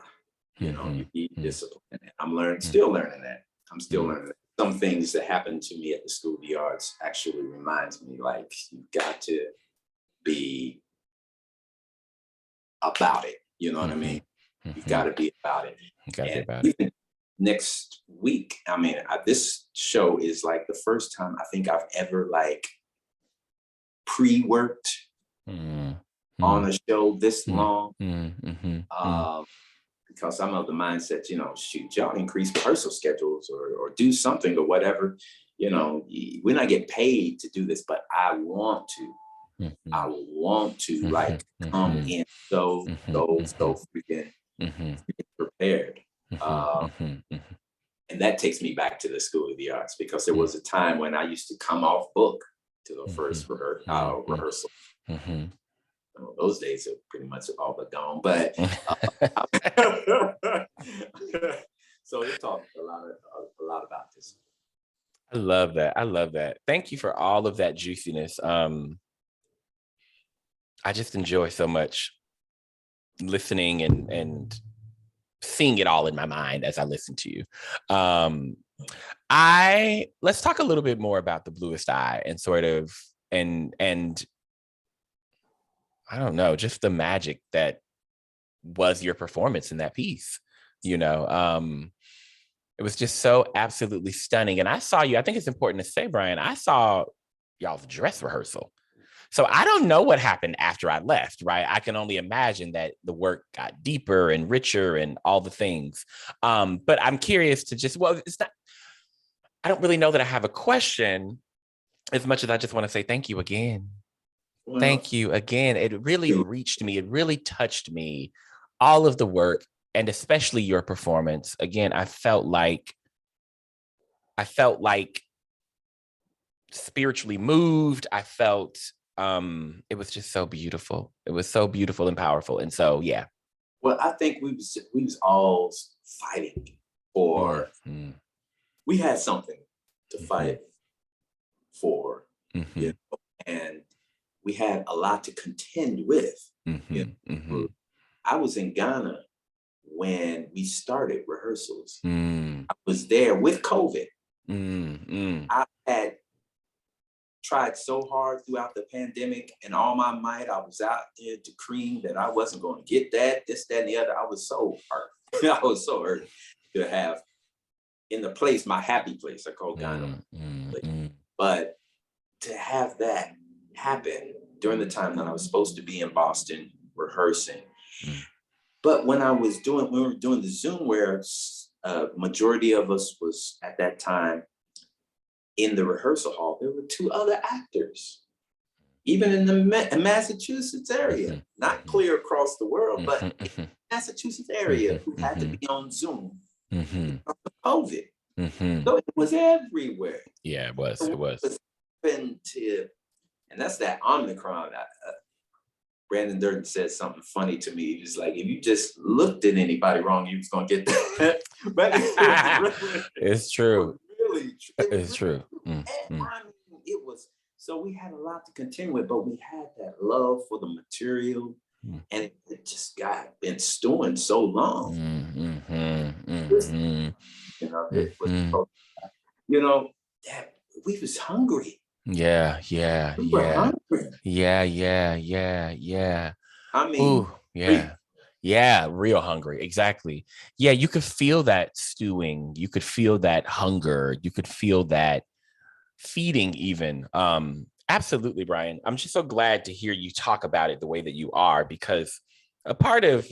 you know, you need discipline. I'm still learning that. I'm still learning that. Some things that happened to me at the School of the Arts actually reminds me, like, you've got to be about it. You know what I mean? You've got to be about it. You got to be about it. Next week, I mean, this show is like the first time I think I've ever like pre-worked on a show this long. Because I'm of the mindset, you know, shoot, y'all increase rehearsal schedules or do something or whatever. You know, we're not getting paid to do this, but I want to like come in so freaking prepared. And that takes me back to the School of the Arts, because there was a time when I used to come off book to the first rehearsal. Those days are pretty much all but gone, but so it talked a lot about this. I love that. I love that. Thank you for all of that juiciness. I just enjoy so much listening and seeing it all in my mind as I listen to you. Let's talk a little bit more about the Bluest Eye and sort of and I don't know, just the magic that was your performance in that piece. You know, it was just so absolutely stunning. And I saw you, I think it's important to say, Brian, I saw y'all's dress rehearsal. So I don't know what happened after I left, right? I can only imagine that the work got deeper and richer and all the things. But I'm curious to just, I don't really know that I have a question as much as I just want to say thank you again. Well, thank you again. It really reached me. It really touched me. All of the work, and especially your performance. Again, I felt like spiritually moved. I felt it was just so beautiful. It was so beautiful and powerful. And so, yeah. Well, I think we was all fighting for. We had something to fight for, you know, and we had a lot to contend with. You know? I was in Ghana when we started rehearsals. I was there with COVID. I had tried so hard throughout the pandemic, and all my might, I was out there decreeing that I wasn't going to get that, this, that, and the other. I was so hurt. I was so hurt to have in the place, my happy place, I call Ghana. But to have that happen during the time that I was supposed to be in Boston rehearsing. But when we were doing the Zoom, where a majority of us was at that time in the rehearsal hall, there were 2 other actors, even in the Massachusetts area, not clear across the world, but in the Massachusetts area, who had to be on Zoom because of COVID. So it was everywhere. Yeah, it was. So it was. And that's that Omicron. Brandon Durden said something funny to me. He was like, if you just looked at anybody wrong, you was going to get that. But it's true. Really, it's true. I mean, it was So we had a lot to contend with, but we had that love for the material, and it just been stewing so long. You know, that we was hungry. Yeah. We were hungry. Yeah. I mean, ooh, yeah, real hungry. Exactly. Yeah, you could feel that stewing. You could feel that hunger. You could feel that feeding even. Absolutely, Brian. I'm just so glad to hear you talk about it the way that you are, because a part of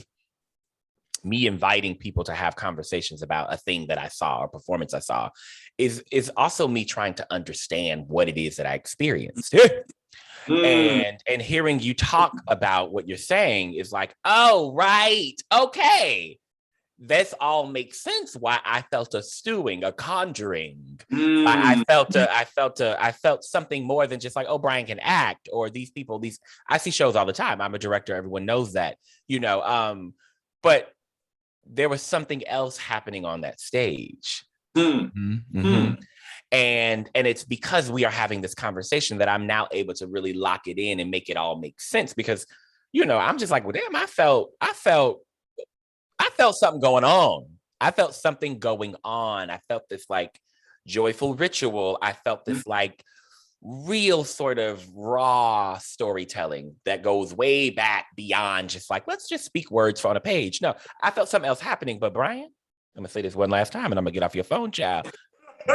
me inviting people to have conversations about a thing that I saw or performance I saw is also me trying to understand what it is that I experienced. And hearing you talk about what you're saying is like, oh, right. Okay. This all makes sense why I felt a stewing, a conjuring. I felt something more than just like, oh, Brian can act, or these people, I see shows all the time. I'm a director. Everyone knows that, but there was something else happening on that stage. And it's because we are having this conversation that I'm now able to really lock it in and make it all make sense, because, I'm just like, well, damn, I felt something going on. I felt something going on. I felt this like joyful ritual. I felt this like real sort of raw storytelling that goes way back beyond just like, let's just speak words on a page. No, I felt something else happening. But Brian, I'm gonna say this one last time and I'm gonna get off your phone, child.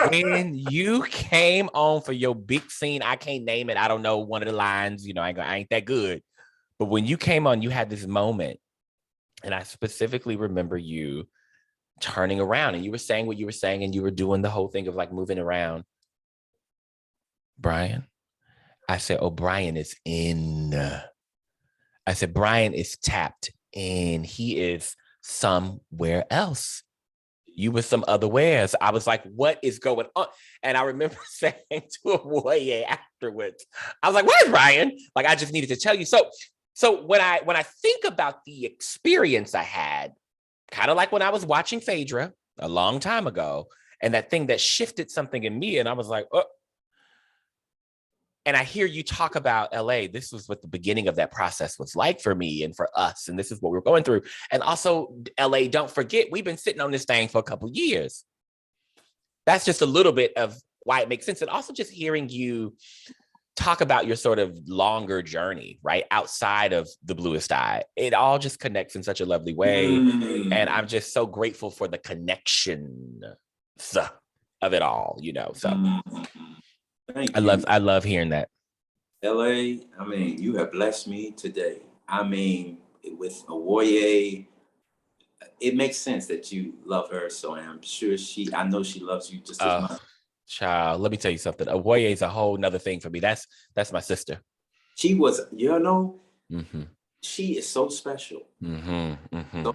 When you came on for your big scene, I can't name it. I don't know one of the lines, I ain't that good. But when you came on, you had this moment. And I specifically remember you turning around and you were saying what you were saying and you were doing the whole thing of like moving around. Brian, I said, oh, Brian is in. I said, Brian is tapped in. He is somewhere else. You were some other wares. I was like, what is going on? And I remember saying to Awoye afterwards, I was like, where's Brian? Like, I just needed to tell you. So when I think about the experience I had, kind of like when I was watching Phaedra a long time ago, and that thing that shifted something in me, and I was like, oh. And I hear you talk about LA. This was what the beginning of that process was like for me and for us. And this is what we're going through. And also LA, don't forget, we've been sitting on this thing for a couple of years. That's just a little bit of why it makes sense. And also just hearing you talk about your sort of longer journey, right? Outside of the Bluest Eye. It all just connects in such a lovely way. And I'm just so grateful for the connection of it all, so. Thank you. I love hearing that. LA, I mean, you have blessed me today. I mean, with Awoye, it makes sense that you love her. So I'm sure I know she loves you just as much. Child, let me tell you something. Awoye is a whole nother thing for me. That's my sister. She was, she is so special. So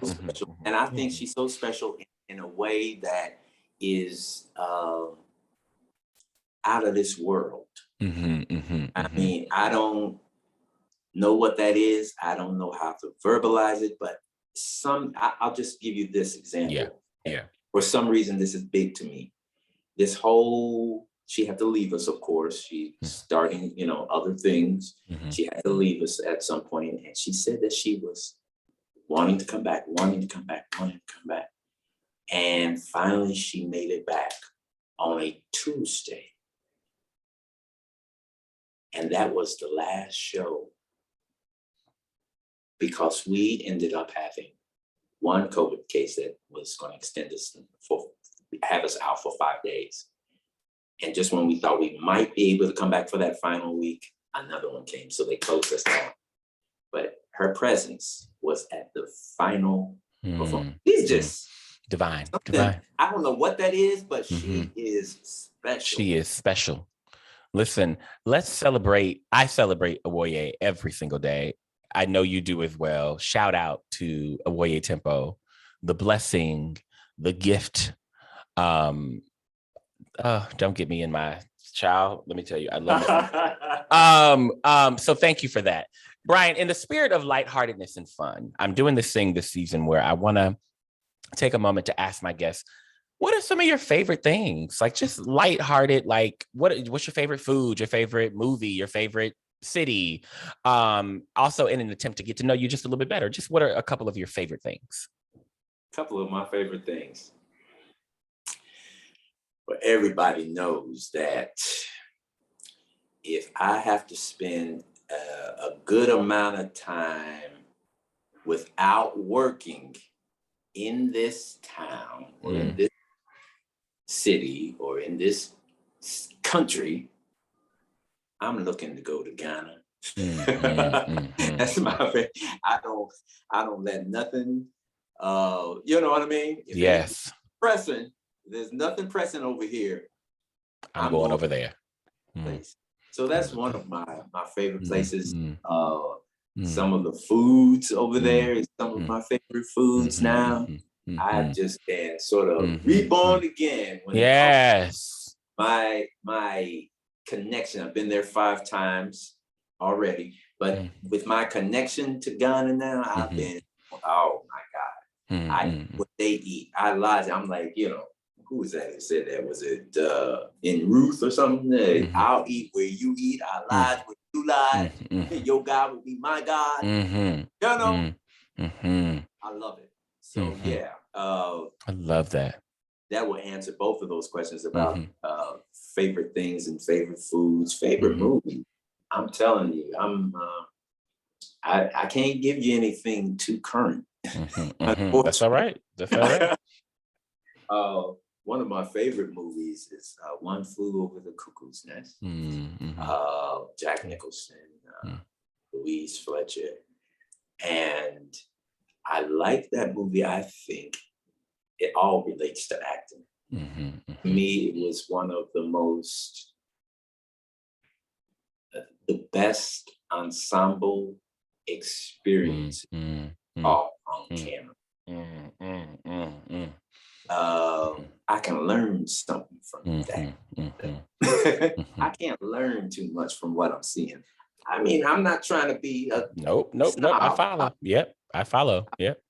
special. And I think she's so special in a way that is out of this world. I mean, I don't know what that is. I don't know how to verbalize it, but I'll just give you this example. Yeah. For some reason, this is big to me. She had to leave us, of course. She's starting, other things. She had to leave us at some point, and she said that she was wanting to come back. And finally, she made it back on a Tuesday. And that was the last show, because we ended up having one COVID case that was going to extend us have us out for 5 days. And just when we thought we might be able to come back for that final week, another one came. So they closed us down. But her presence was at the final performance. She's just divine. I don't know what that is, but she is special. She is special. Listen, let's celebrate. I celebrate Awoye every single day. I know you do as well. Shout out to Awoye Timpo, the blessing, the gift. Don't get me in my child. Let me tell you, I love it. So thank you for that. Brian, in the spirit of lightheartedness and fun, I'm doing this thing this season where I want to take a moment to ask my guests, What are some of your favorite things? Like just lighthearted, like what's your favorite food, your favorite movie, your favorite city? Also in an attempt to get to know you just a little bit better. Just what are a couple of your favorite things? A couple of my favorite things. But everybody knows that if I have to spend a good amount of time without working in this town or in this city or in this country, I'm looking to go to Ghana. That's my favorite. I don't let nothing, you know what I mean? If Yes. Pressing, there's nothing pressing over here. I'm going over there. Place. So that's one of my favorite places. Some of the foods over there is some of my favorite foods now. I just can sort of reborn again. When yes. My connection, I've been there 5 times already, but with my connection to Ghana now, I've been, oh my God. What they eat, I lied. I'm like, you know, who was that who said that? Was it in Ruth or something? I'll eat where you eat. I lied where you lied. Your God will be my God. You know? I love it. So yeah. I love that. That will answer both of those questions about favorite things and favorite foods, favorite movie. I'm telling you, I can't give you anything too current. That's all right. That's all right. One of my favorite movies is One Flew Over the Cuckoo's Nest. Jack Nicholson, Louise Fletcher. And I like that movie. I think it all relates to acting. To me, it was one of the best ensemble experience all on camera. I can learn something from that. I can't learn too much from what I'm seeing. I mean, I'm not trying to be a nope. I follow. Yep, I follow. Yep.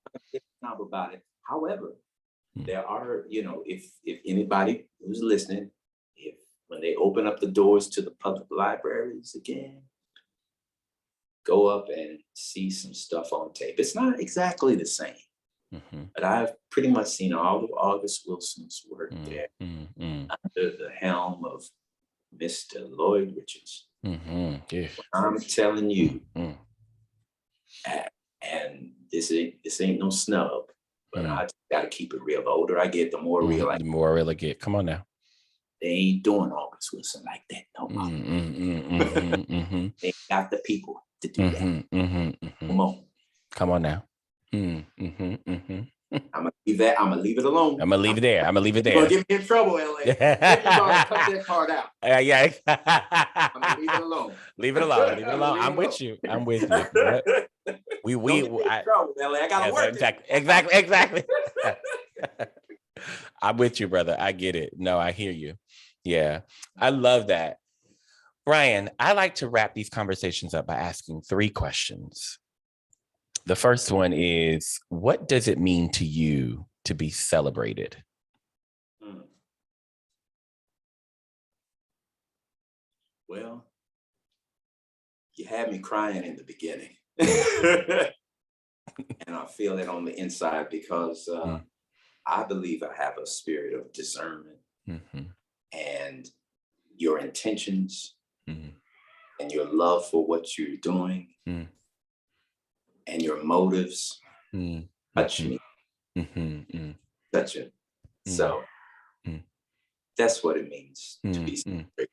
Snob about it. However, there are, you know, if anybody who's listening, when they open up the doors to the public libraries again, go up and see some stuff on tape. It's not exactly the same. But I've pretty much seen all of August Wilson's work there under the helm of Mr. Lloyd Richards. I'm telling you, and this ain't no snub, but I just gotta keep it real. The older I get, the more real I get. The more real I get. Come on now. They ain't doing August Wilson like that no more. They got the people to do that. Come on now. I'm gonna leave that. I'm gonna leave it alone. I'm gonna leave it there. You're gonna get me in trouble, LA. You're gonna cut that part out. Yeah. I'm gonna leave it alone. Leave it alone. Leave it alone. I'm with you. I'm with you. We in trouble, LA. I gotta work. Exactly. I'm with you, brother. I get it. No, I hear you. Yeah, I love that. Brian, I like to wrap these conversations up by asking 3 questions. The first one is, what does it mean to you to be celebrated? Well, you had me crying in the beginning. And I feel it on the inside because I believe I have a spirit of discernment and your intentions and your love for what you're doing and your motives touch me. Touch it. So that's what it means to be celebrated.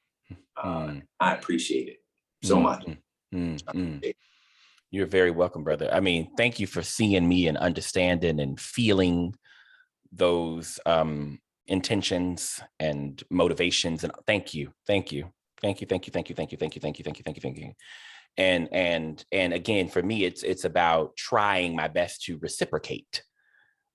I appreciate it so much. You're very welcome, brother. I mean, thank you for seeing me and understanding and feeling those intentions and motivations. And thank you. And again, for me, it's about trying my best to reciprocate,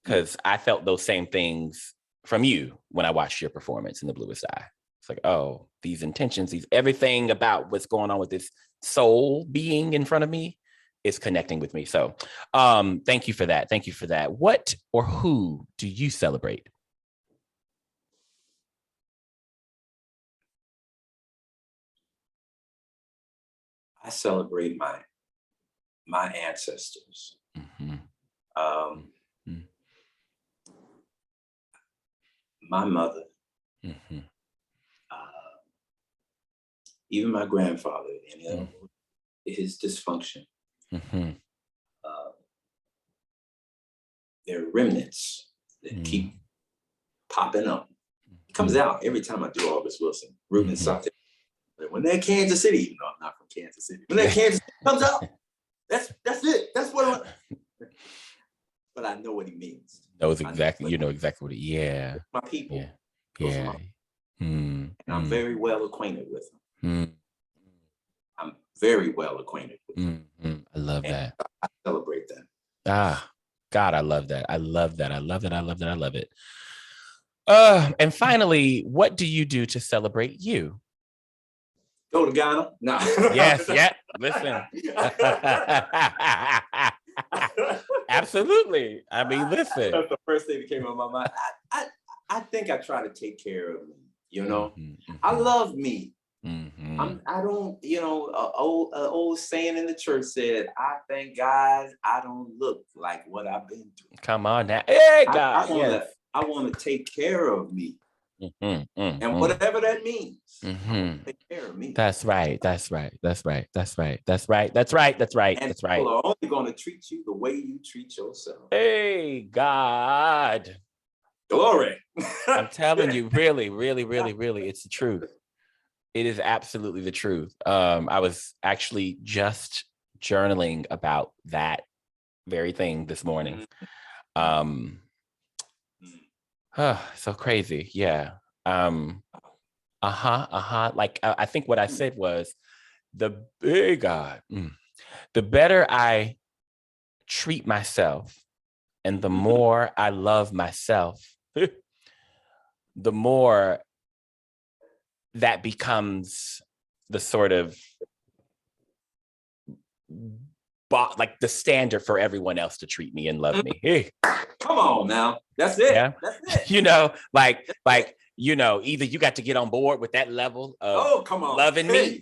because I felt those same things from you when I watched your performance in the Bluest Eye. It's like, oh, these intentions, everything about what's going on with this soul being in front of me is connecting with me. So thank you for that. What or who do you celebrate? I celebrate my ancestors. My mother, even my grandfather, and his dysfunction. There are remnants that keep popping up. It comes out every time I do August Wilson, rooting in South. But when they're Kansas City, even though I'm not from Kansas City, when that Kansas City comes out, that's it. That's what. But I know what he means. Knows exactly. You know exactly what. My people. Yeah. And I'm very well acquainted with them. I'm very well acquainted with them. I love that. I celebrate that. God, I love that. I love that. I love it. I love that. I love it. And finally, what do you do to celebrate you? Go to Ghana? No. Yes, yeah. Listen. Absolutely. I mean, listen. That's the first thing that came on my mind. I think I try to take care of me, you know. I love me. I don't, you know, an old saying in the church said, I thank God I don't look like what I've been through. Come on now. Hey, God. I want to take care of me. And whatever that means, take care of me. That's right. And people are only going to treat you the way you treat yourself. Hey, God. Glory. I'm telling you, really, it's the truth. It is absolutely the truth. I was actually just journaling about that very thing this morning. So crazy. Yeah. Like I think what I said was the better I treat myself and the more I love myself, the more that becomes the sort of like the standard for everyone else to treat me and love me. Hey. Come on now. That's it. Yeah. That's it. You know, like, you know, either you got to get on board with that level of loving me,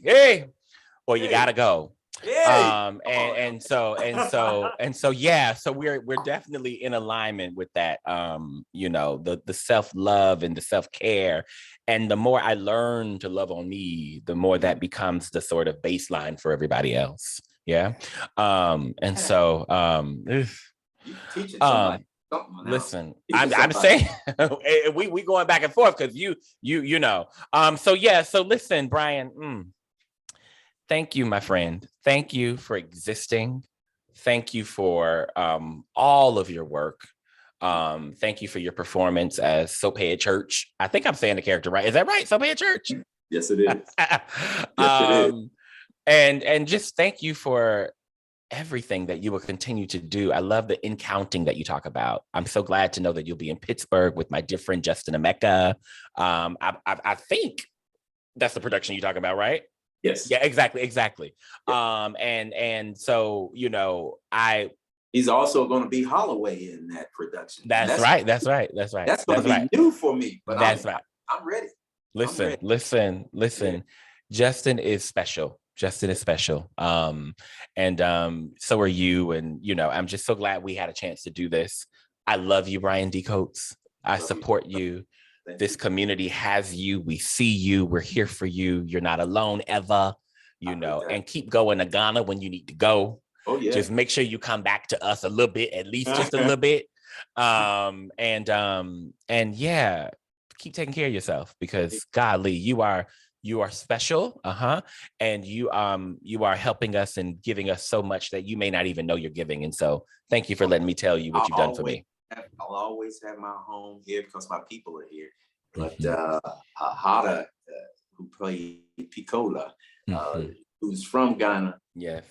or you gotta go. And so yeah, so we're definitely in alignment with that. You know, the self-love and the self-care. And the more I learn to love on me, the more that becomes the sort of baseline for everybody else. Yeah. And so teaching somebody. Listen, I'm saying we going back and forth because you know. So yeah, so listen, Brian. Thank you, my friend. Thank you for existing. Thank you for all of your work. Thank you for your performance as SOAPHEAD Church. I think I'm saying the character right. Is that right? SOAPHEAD Church? Yes, it is. Yes, it is. And just thank you for everything that you will continue to do. I love the in-counting that you talk about. I'm so glad to know that you'll be in Pittsburgh with my dear friend Justin Emeka. I think that's the production you're talking about, right? Yes. Yeah, exactly. Yeah. And so, you know, he's also going to be Holloway in that production. That's right. That's going to be new for me, but that's right. I'm ready. Listen. Justin is special. And so are you. And, you know, I'm just so glad we had a chance to do this. I love you, Brian D.Coats. I support you. This community has you. We see you. We're here for you. You're not alone ever, you know, and keep going to Ghana when you need to go. Oh, yeah. Just make sure you come back to us a little bit, at least just a little bit. And yeah, keep taking care of yourself because golly, you are special. And you are helping us and giving us so much that you may not even know you're giving. And so thank you for letting me tell you what you've done for me. I'll always have my home here because my people are here. But Hada, who played Picola, who's from Ghana. Yes.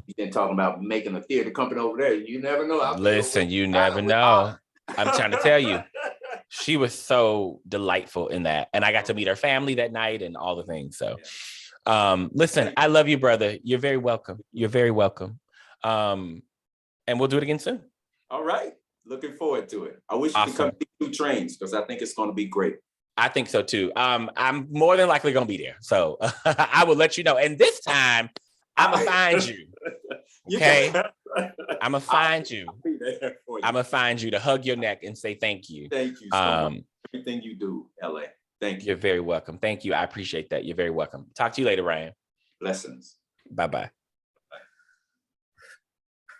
You've been talking about making a theater company over there. You never know. Listen, you never know. I'm trying to tell you. She was so delightful in that. And I got to meet her family that night and all the things. So listen, I love you, brother. You're very welcome. And we'll do it again soon. All right. Looking forward to it. I wish you could come to 2 trains because I think it's going to be great. I think so too. I'm more than likely going to be there. So I will let you know. And this time I'm gonna find you. Okay. I'm gonna find you. I'll be there for you. I'm gonna find you to hug your neck and say thank you. Thank you so much. Everything you do, LA. Thank you. You're very welcome. Thank you. I appreciate that. You're very welcome. Talk to you later, Ryan. Blessings. Bye-bye.